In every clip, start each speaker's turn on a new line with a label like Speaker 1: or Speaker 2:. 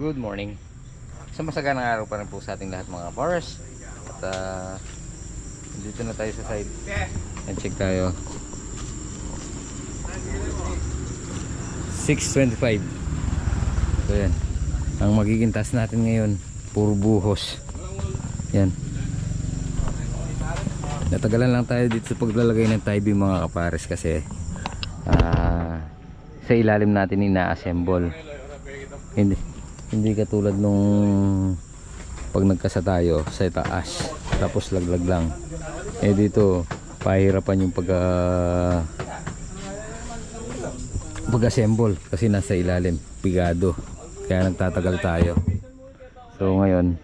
Speaker 1: Good morning. Isang masaganang araw pa rin po sa ating lahat mga kapars. At dito na tayo sa side. And check tayo. 6:25. So yan. Ang magiging task natin ngayon, puro buhos. Yan. Natagalan lang tayo dito sa paglalagay ng tie beam mga kapares kasi sa ilalim natin ina-assemble. Hindi katulad nung pag nagkasa tayo sa itaas tapos laglag lang. Dito pahirapan yung pag-assemble kasi nasa ilalim, pigado. Kaya nagtatagal tayo. So ngayon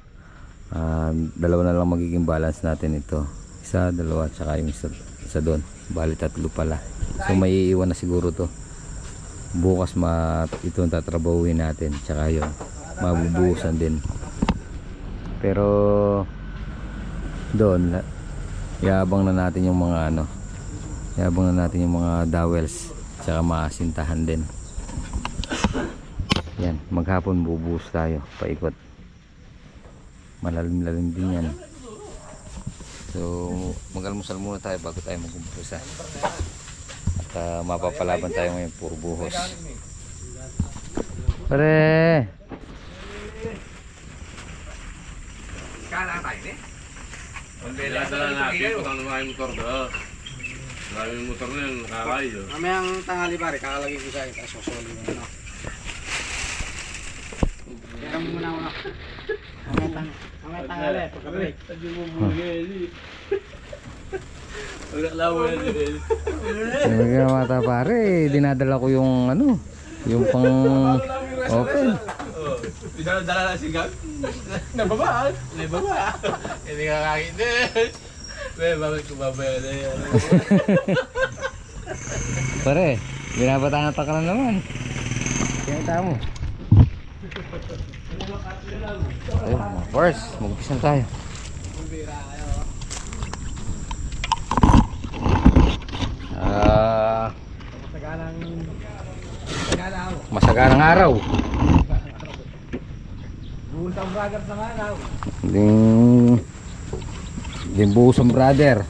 Speaker 1: dalawa na lang magiging balance natin ito. Isa, dalawa, tsaka yung isa doon. Bali tatlo pala. So may iiwan na siguro to. Bukas ito ang tatrabahuin natin, tsaka yun mabubuhusan din. Pero doon yabang na natin yung mga dowels, tsaka maasintahan din. Yan, maghapon bubuhos tayo paikot. Malalim-lalim din yan. So mag-almusal muna tayo bago tayo mag-umpisa. At mapapalaban tayo ngayon, puro buhos. Pare!
Speaker 2: Kala tayo ni?
Speaker 3: Kaya dala natin, putang naman yung motor doon. Marami yung motor na yun, nakakayo.
Speaker 2: Mamayang tanghali pare, kakalagay ko siya. Tapos susuli mo na. Kaya mo muna ako. Mamayang tanghali, pagka-break.
Speaker 3: Hindi mo bugay. Pagkalawa yan din.
Speaker 1: May mata pare, dinadala ko yung yung pang open.
Speaker 3: Bisa na dala na si Gag. Nababa. Hindi ka kakit din. Bakit kumabaya na yan?
Speaker 1: Pare, binabataan ka na naman. Kaya mo. Ayun, mga first, mag-umpisa na tayo. Masaganang araw.
Speaker 2: Buhusang brother sa araw.
Speaker 1: Din buhusang brother.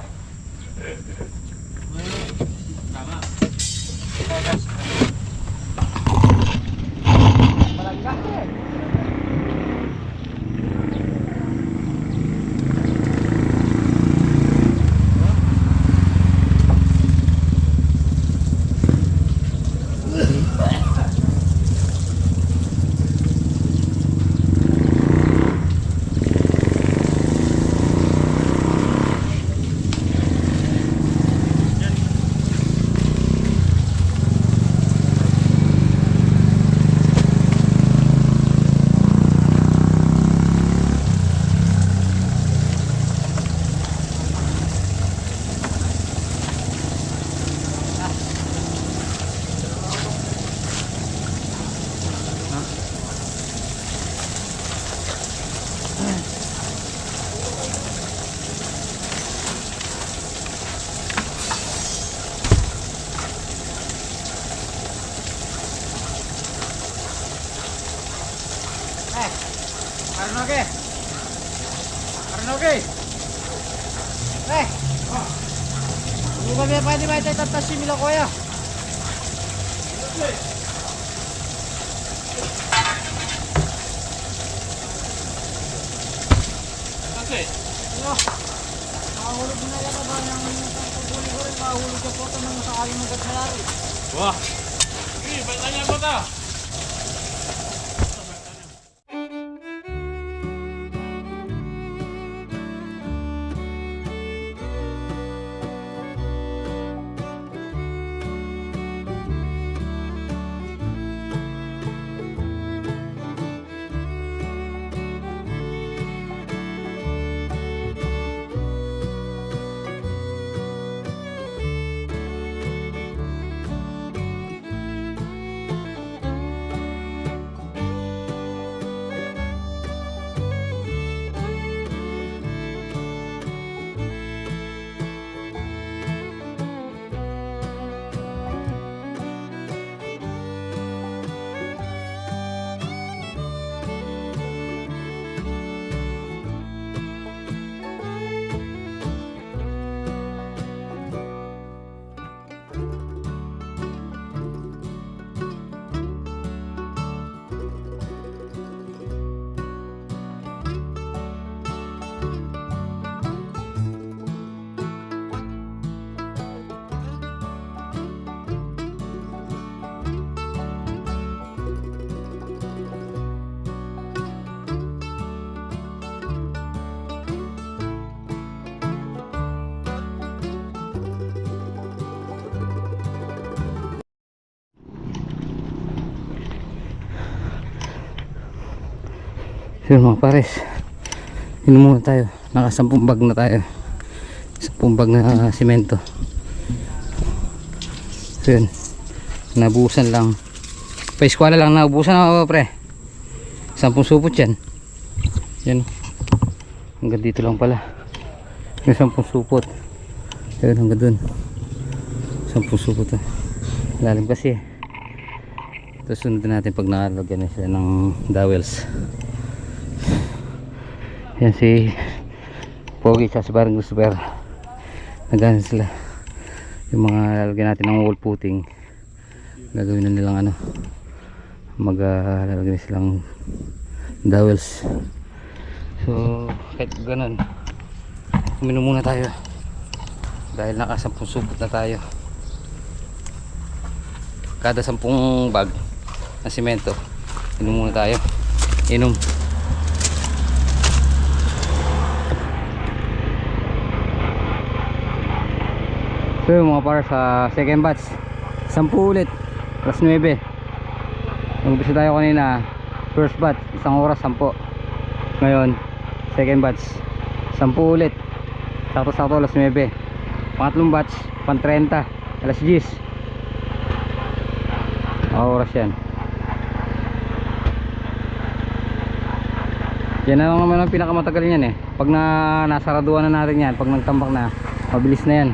Speaker 2: Karnoke! Bukan biar pwede ba ito tatasin nila kuya?
Speaker 3: Kasi?
Speaker 2: Makahulog na yan ba ng pagpuli ko rin, makahulog ka po ito ng sakaling magkagsalari.
Speaker 3: Wah! Sige, ba't na niya ba ito?
Speaker 1: So yun mga pares, inom muna tayo. Naka 10 bag na tayo, 10 bag na simento. So yun, nabusan lang, pa-eskwala lang nabusan ako pre. 10 supot yan. Yan, hanggang dito lang pala yung 10 supot. Ayun, hanggang dun 10 supot to. Lalim kasi. Ito sunod natin pag nakalagyan na sila ng dowels. Yan si Pogi sa si Barang Gustoper, nagana sila yung mga lalagyan natin ng wall footing. Gagawin na nilang ano, lalagyan silang dowels. So kahit ganun, uminom muna tayo dahil naka 10 supot na tayo. Kada 10 bag na simento, inom muna tayo. Inom. So yung mga para sa second batch, 10 ulit plus 9. Nag-umpisa tayo kanina, first batch 1 oras 10. Ngayon second batch 10 ulit, sakto alas 9. Pangatlong batch pan 30 alas 10. Oras yan. Yan na lang naman ang pinakamatagal niyan pag nasaraduan na natin yan, pag nagtambak na, mabilis na yan.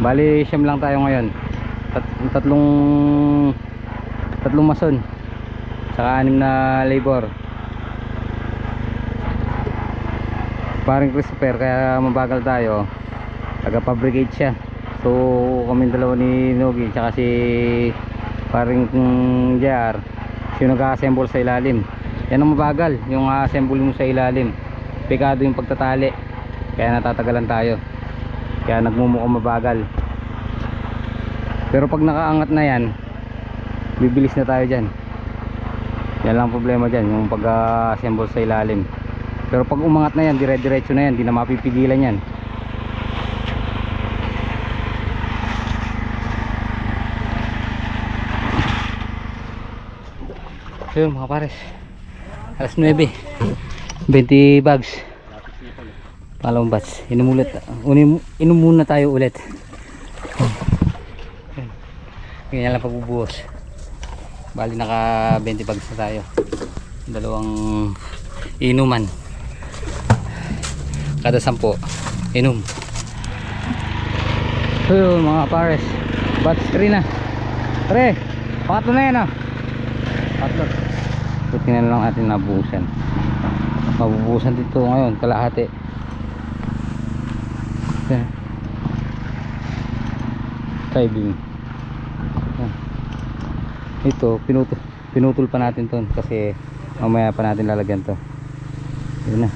Speaker 1: Bali siyam lang tayo ngayon. Tatlong mason saka 6 na labor. Parang Christopher, kaya mabagal tayo, taga-fabricate siya. So kami dalawa ni Nogi tsaka si paring JR, siya nag-assemble sa ilalim. Yan ang mabagal, yung assemble mo sa ilalim. Pekado yung pagtatali, kaya natatagalan tayo, kaya nagmumukhang mabagal. Pero pag nakaangat na yan, bibilis na tayo dyan. Yan lang problema dyan, yung pag-assemble sa ilalim. Pero pag umangat na yan, dire-diretso na yan, di na mapipigilan yan. So yun mga pares, alas 9, 20 bags, pangalawang batch. Inom muna tayo ulit. Ganyan lang pagbubuhos. Bali naka 20 bags na tayo, 2 inuman kada 10 inom. So yun mga pares, batch 3 na pre, pangatlo na yan patlo. Buti na lang atin nabuhusan. Mabubuhusan dito ngayon kalahati. Driving. Ito pinutol pa natin to kasi mamaya pa natin lalagyan to. Yun na.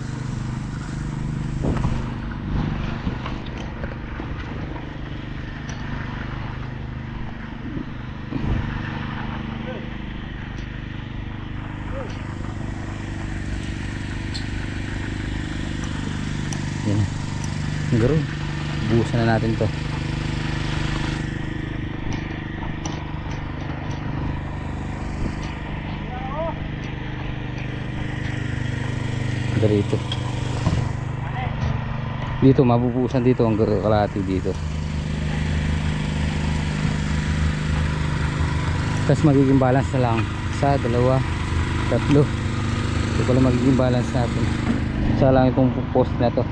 Speaker 1: Garo, buhusan na natin to. Dito mabubuhusan dito ang kalahati dito. Tapos magiging balance na lang sa 2, 3. Ito pala magiging balance natin. Isa lang itong post na to.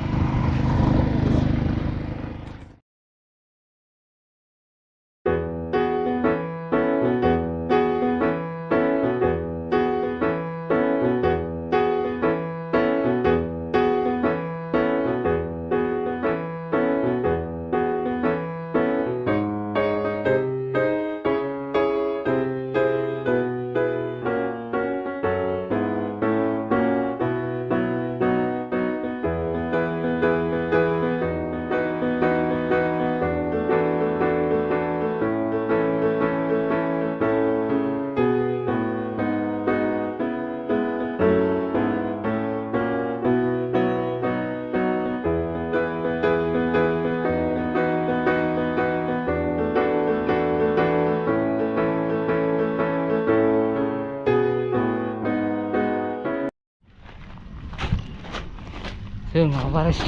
Speaker 2: So yun mga pares,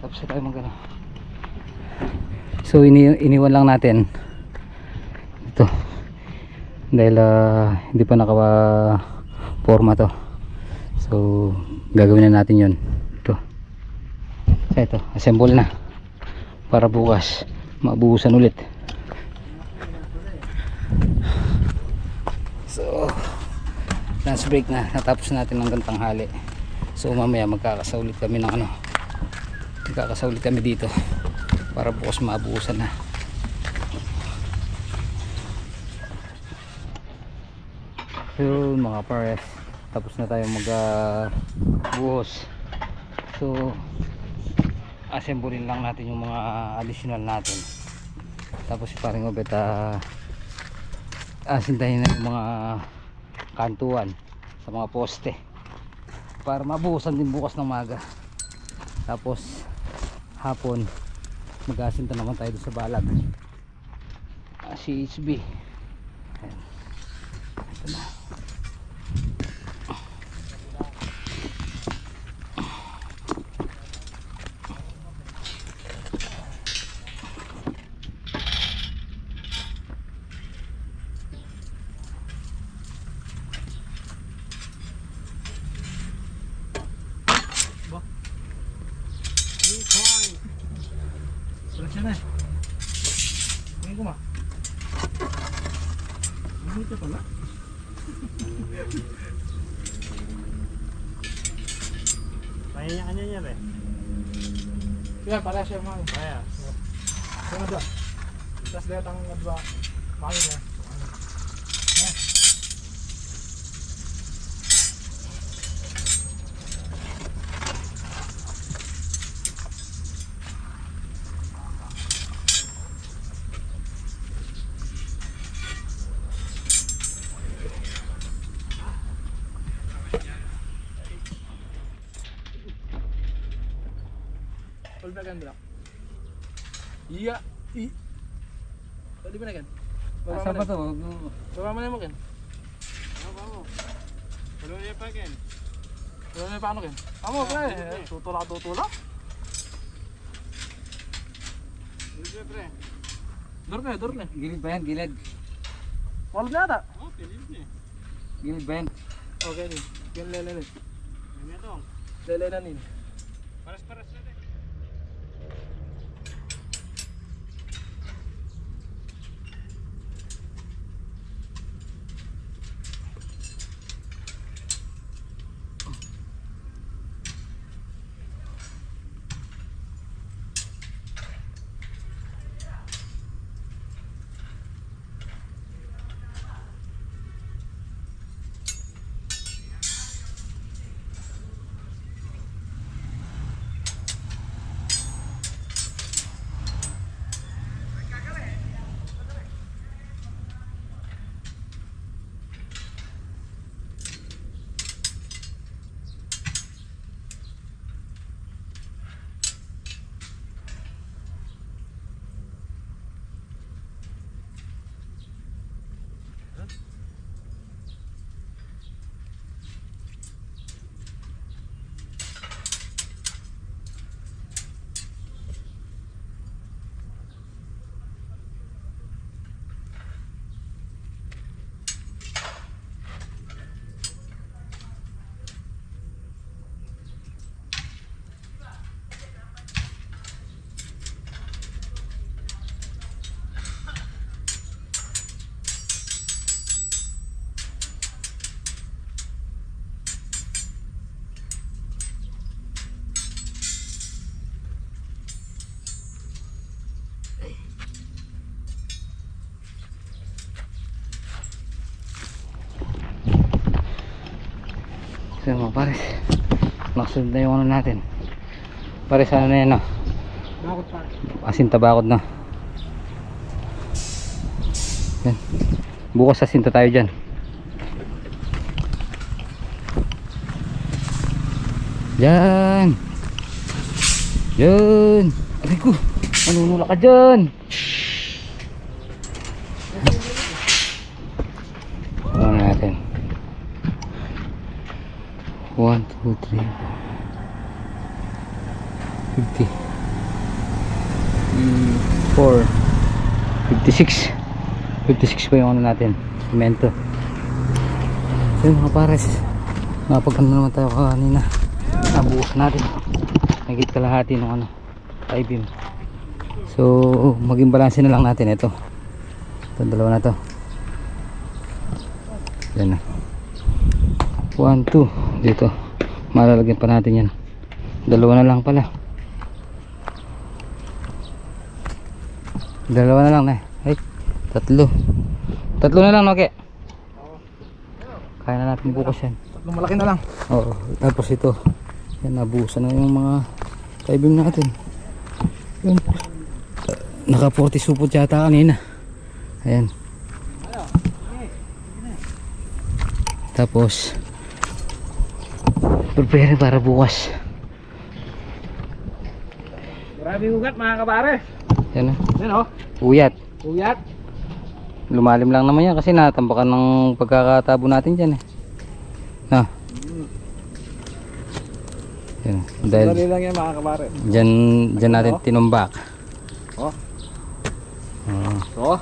Speaker 2: tapos na tayo magana. So iniwan lang natin ito dahil hindi pa nakawa forma to. So gagawin na natin yun. Ito, so ito assemble na para bukas mabuhusan ulit. So lunch break na, natapos natin hanggang tanghali. So mamaya magkakasaulit kami ng magkakasaulit kami dito para bukas mabuhusan na. So mga pares, tapos na tayo magbuhos. So assemblein lang natin yung mga additional natin. Tapos paring Obet asintahin na yung mga kantuan sa mga poste para mabuhusan din bukas ng maga. Tapos hapon mag-asinta naman tayo sa balag CHB. Ayan. Ito na. Selection na. Ngayon ko ma. Dito pala. Kaya kanya niya ba? Kaya pala siya mga. Kaya. Kaya ba? Tas datang ngadwa. Kaya na. Pagdagan bro. Iya. Di ba na kan? Asa pa to? Baba mo na mo kan. Baba mo. Wala niya pa kan. Wala niya pa ano kan? Amo pre, tutulak. Dito pre. Dorne. Gilid ba yan? Gilid. Wala na ata. Oh, gilid ni. Gilid ba yan? Okay ni. Yan lele. Yan to. Lele na nin. Paras na din. So mga pares, nakasunod na yung ano natin. Pares ano na yan no? Bakod pa. Asinta bakod na. Yan. Bukas asinta tayo dyan. Yan. Yan. Aray ko, manunula ka dyan. Ano natin. 1, 2, 3, 50, 4, 56. 56 pa yung ano natin, semento. So mga pares, napagkano naman tayo kanina, nabuhos natin nagit kalahati ng ano, I-beam. So maging balanse na lang natin ito, itong dalawa na to. Yan na, 1, 2 dito, malalagyan pa natin yan, dalawa na lang pala, dalawa na lang na, ay tatlo na lang, okay. Kaya na natin bukas yan.
Speaker 3: Tatlong malaki na lang.
Speaker 2: Oo, tapos ito yan, nabuhusan na yung mga kaibim natin. Yun, naka 40 supot yata kanina. Ayan, tapos prepare para bukas.
Speaker 3: Maraming ugat mga kabare.
Speaker 2: Yan na,
Speaker 3: Yan o.
Speaker 2: uyat.
Speaker 3: Uyat.
Speaker 2: Lumalim lang naman yan kasi natambakan ng pagkakatabo natin dyan eh. Na. Yan. Dahil
Speaker 3: Dali lang yan mga kabare.
Speaker 2: dyan natin tinumbak.
Speaker 3: Oh.
Speaker 2: Oo.
Speaker 3: So.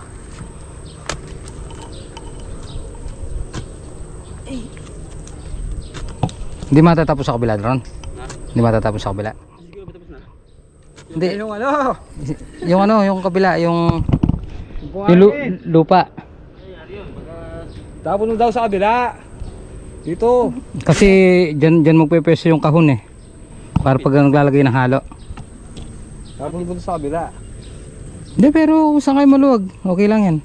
Speaker 2: Hindi matatapos sa kabila, Ron? Hindi matatapos sa kabila. Hindi.
Speaker 3: Yung ano?
Speaker 2: Yung ano, yung kabila, yung
Speaker 3: Buhangin.
Speaker 2: lupa.
Speaker 3: Tapos mo daw sa kabila. Dito.
Speaker 2: Kasi dyan magpepeso yung kahon eh. Para pag naglalagay ng halo.
Speaker 3: Tapos mo sa kabila.
Speaker 2: Hindi, pero kung saan kayo maluwag, okay lang yan.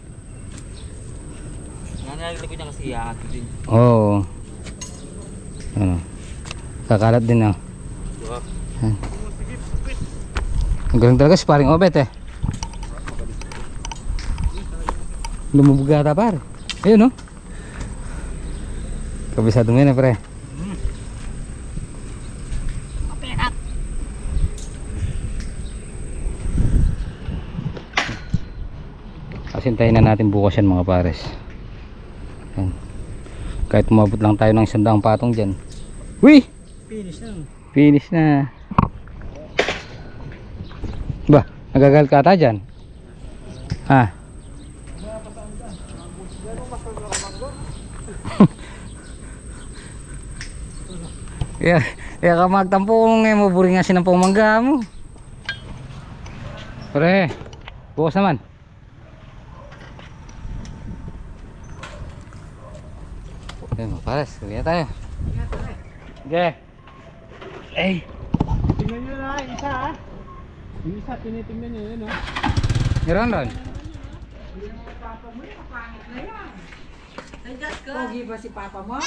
Speaker 4: Nangyayari ko niya kasi iangat din.
Speaker 2: Oo. Ano. Kakalat din ah. Yan. Ang galing talaga si paring Obet eh. Lumubog yata pare. Ayun no. Kabisado mo yun eh pre. Kasintahin na natin bukas yan mga pares. Yan. Kahit umabot lang tayo ng 100 patong dyan. Uy!
Speaker 3: Finish na.
Speaker 2: Finish na. Ba, nagagal ka ata dyan? Ha? Kaya ka magtampo kung ngayon mo buring nga sinampong mangga mo. Pre, bukas naman. Ayun, pares, kaya tayo. Okay. Ay.
Speaker 3: Tingnan nyo na yung isa ha. Yung isa tinitingnan nyo yun ha.
Speaker 2: Meron ron.
Speaker 5: Pogi ba si Papa mo?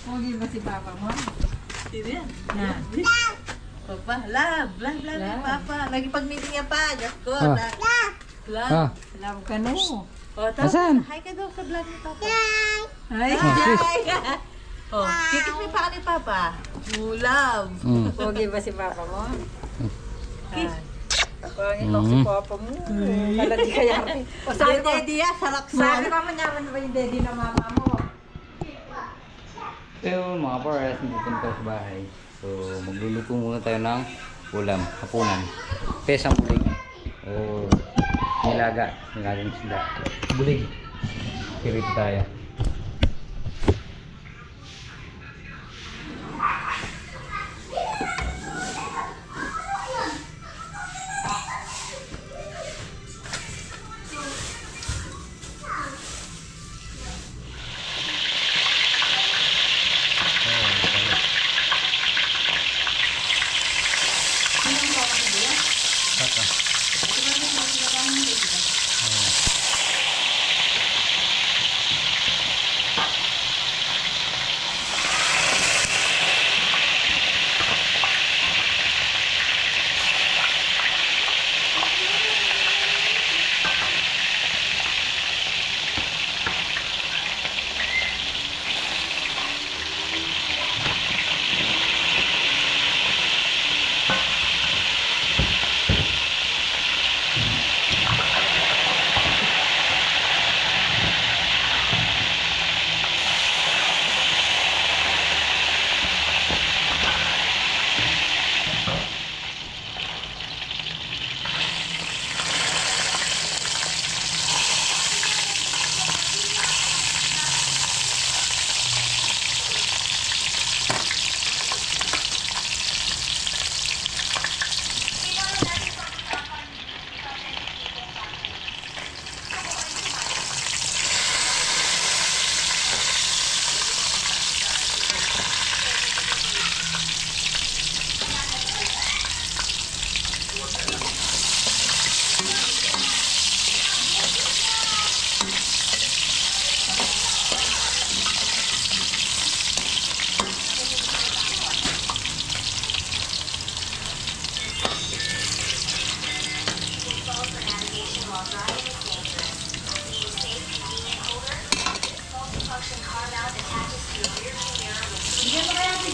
Speaker 5: Pogi ba si Papa mo?
Speaker 4: Sino yan?
Speaker 5: Na.
Speaker 4: Papa, love, Papa. Lagi pag-meeting niya pa, Diyos ko.
Speaker 2: Ah.
Speaker 4: Love.
Speaker 2: Ah,
Speaker 5: Love ka no.
Speaker 4: O, tapos,
Speaker 2: Asan?
Speaker 4: hi ka daw sa vlog ni Papa.
Speaker 5: Ay,
Speaker 4: Hi! Oh, kikis mo pa ka ni Papa. Oh, love.
Speaker 5: pogi ba si Papa mo?
Speaker 4: Kiss.
Speaker 5: Pangit lang si Papa mo. Kalagi kaya rin. O sabi mo,
Speaker 4: Daddy, salaksan.
Speaker 5: sabi naman naman ba yung daddy na mama mo?
Speaker 2: so mga pares, nandito na tayo sa bahay. So magluluto muna tayo ng ulam, hapunan. Pesang bulig. O nilagang isda. Bulig. Pirito tayo.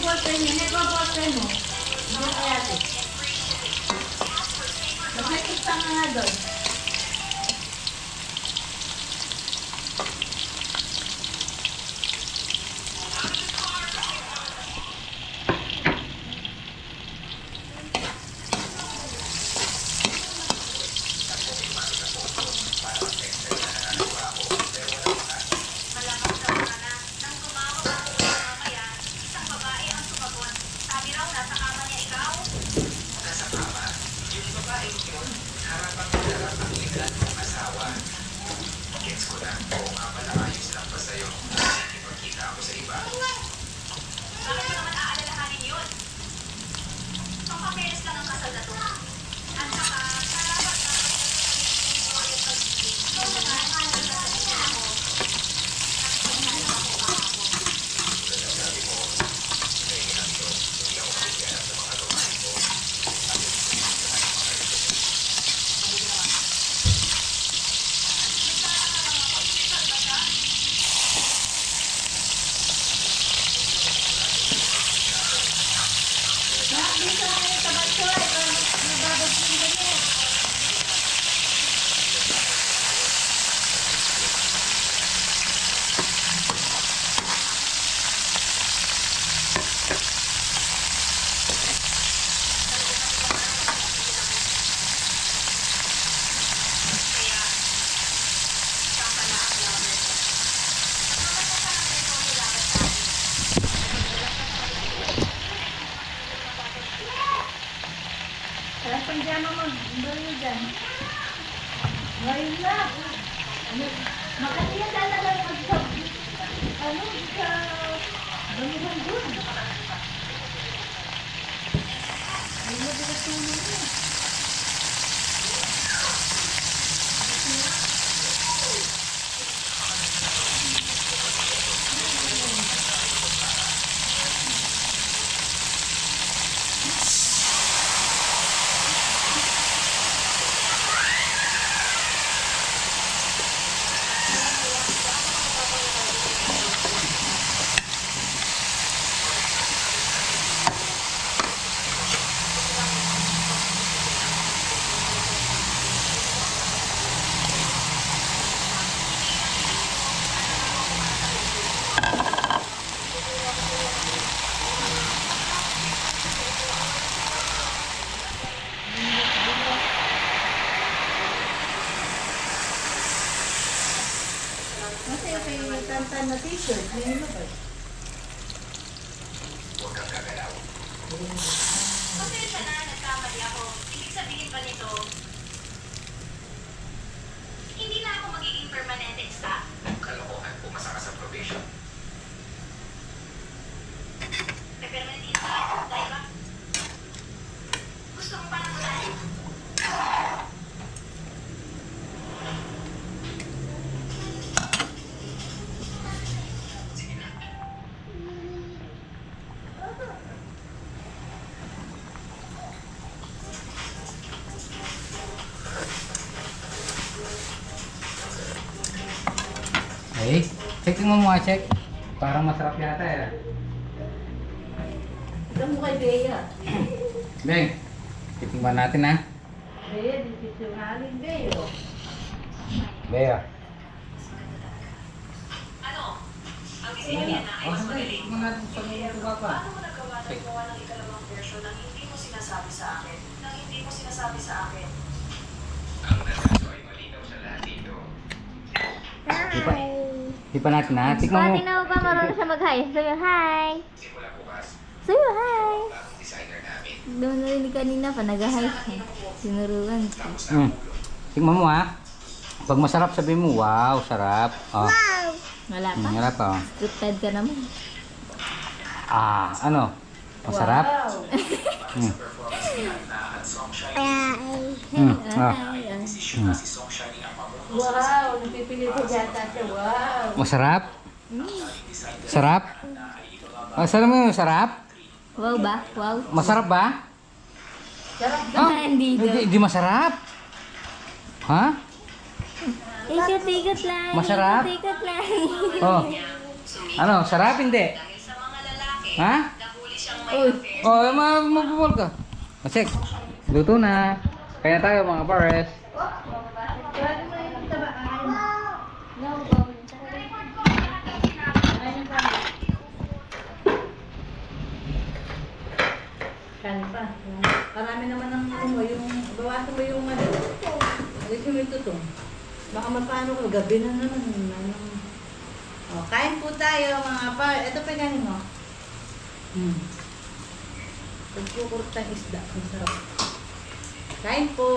Speaker 4: ballpen yun. Ito ang ballpen mo. Hindi kaya ito. Magkakita ka nga doon. Kaya pang dyan mo mag-balo dyan. Ngayon na. Makati yan talaga mag-sabi. Ano, sa balihan doon. Ay, magkakatulong mo. Kasi may tantan na t-shirt, may ano ba?
Speaker 6: Pasensya na, nagkamali ako. Ibig sabihin ba nito, hindi na ako magiging permanente staff?
Speaker 7: Kalokohan, pumasa ka sa probation.
Speaker 6: Pe-permanente staff, dahil ba? Gusto mo pa ng ulan?
Speaker 2: Okay, check mo mga check. Parang masarap yata eh.
Speaker 4: Alam mo kay Bea.
Speaker 2: Beng, titingnan natin ha.
Speaker 4: Bea, di sinungaling Bea.
Speaker 2: Bea.
Speaker 6: Ano? Ang isip niya na ay mas magaling.
Speaker 2: Tingnan natin sa mga tubaka.
Speaker 6: Paano mo nagawa ng ikalawang version nang hindi mo sinasabi sa akin? Nang hindi mo sinasabi sa akin?
Speaker 7: Ang nanaso ay malinaw sa lahat dito.
Speaker 2: Di pa natin ha. Tingnan mo.
Speaker 8: Tingnan mo pa marunong siya mag-hi. Sabi, hi!
Speaker 7: Simula bukas,
Speaker 8: Sabi, hi!
Speaker 7: bagong designer namin.
Speaker 8: Doon narinig kanina pa, nag-hi siya. Sinuruan siya.
Speaker 2: Tingnan mo ha. Pag masarap sabi mo, wow, sarap. Oh.
Speaker 8: Wala pa.
Speaker 2: Sarap oh.
Speaker 8: Scripted ka naman.
Speaker 2: Ah, ano? Masarap? Mm. Ah.
Speaker 8: Hi.
Speaker 7: Si Song Shining ang pamuno.
Speaker 4: Wow, napipilit ko yata siya. Wow.
Speaker 2: Masarap? Sarap? Ah, sarap mo yung sarap?
Speaker 8: Wow ba? Wow.
Speaker 2: Masarap ba? Ah,
Speaker 8: Hindi daw.
Speaker 2: hindi masarap. Ha?
Speaker 8: Ikot-ikot lang.
Speaker 2: Masarap?
Speaker 8: Ikot-ikot lang.
Speaker 2: Oh. Ano, sarap hindi?
Speaker 6: Dahil sa mga lalaki,
Speaker 2: Ha?
Speaker 6: nahuli siya
Speaker 2: Oh, mapupol ka. Masik. Luto na. Kaya tayo mga pares.
Speaker 4: Kani pa. Marami naman ang ano mo, yung bawasan mo yung ano. Alisin mo yung tutong. Baka mapano ko, gabi na naman. Oh, kain po tayo mga par. Ito pa ganin mo. Pagkukurtang isda. Ang sarap. Kain po.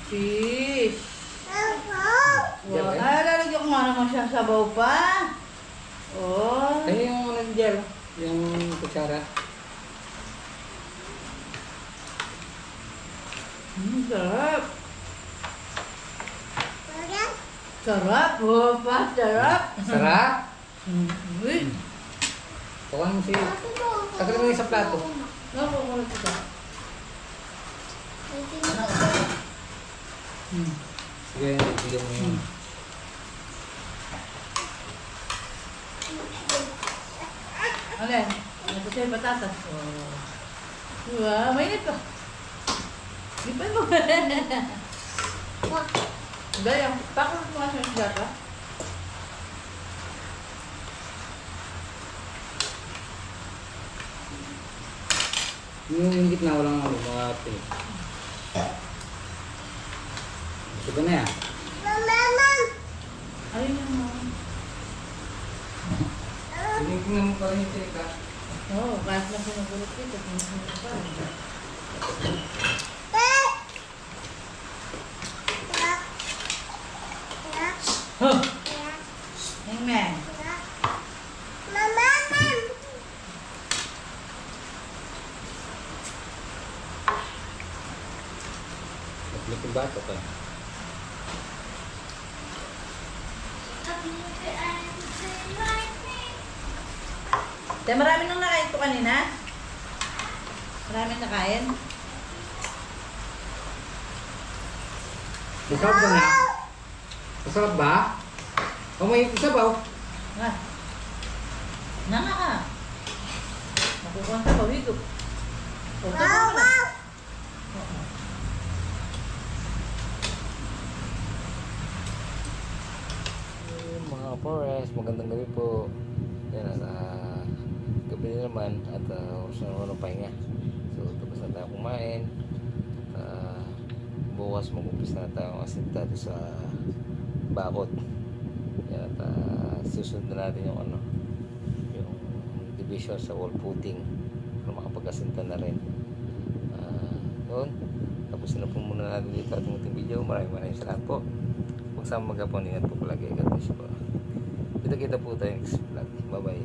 Speaker 4: Fish. Wow. Ay, lalagyan ko nga naman siya sabaw pa. Oh.
Speaker 2: Kaya yung nandiyan, yung kutsara.
Speaker 4: Sarap. Sarap. Oh, pa. Sarap.
Speaker 2: Sarap.
Speaker 4: Uy.
Speaker 2: Tukan mo siya. Tagalin mo yung sa plato.
Speaker 4: Ako ko ito.
Speaker 2: Sige, bigyan mo yun.
Speaker 4: Ano yan? Ito siya yung patatas. Oh. Wow, mainit pa. Di pa mo. Gaya, pakot mo nga siya yung data.
Speaker 2: Yung gitna walang ano, mga pin. Ito na yan.
Speaker 4: Ayun yung mga.
Speaker 2: Tingnan mo pa rin yung teka.
Speaker 4: Oo, kahit na sinagulot dito. Sinagulot pa. Huh! Amen.
Speaker 2: Naglit yung bata pa.
Speaker 4: Kaya marami nang nakain ito kanina. Marami nakain.
Speaker 2: Masarap ba nga? Masarap ba? O may isabaw?
Speaker 4: Nga. Nga nga ka. Nakukuha sa pawigo. O, ito mo na.
Speaker 1: Mga forest, magandang gabi po. Yan, gabi na naman at oras na naman ng pahinga. So tapos na tayo kumain. Bukas mag-umpisa na tayo asinta sa bakod. Yan, at susunod na natin yung yung division sa wall footing para makapag-asinta na rin. Noon, tapos na po muna natin dito ating video. Maraming salamat po. Huwag sa magapon, ingat po palagi. God bless po. Kita-kita po tayo next vlog. Bye bye.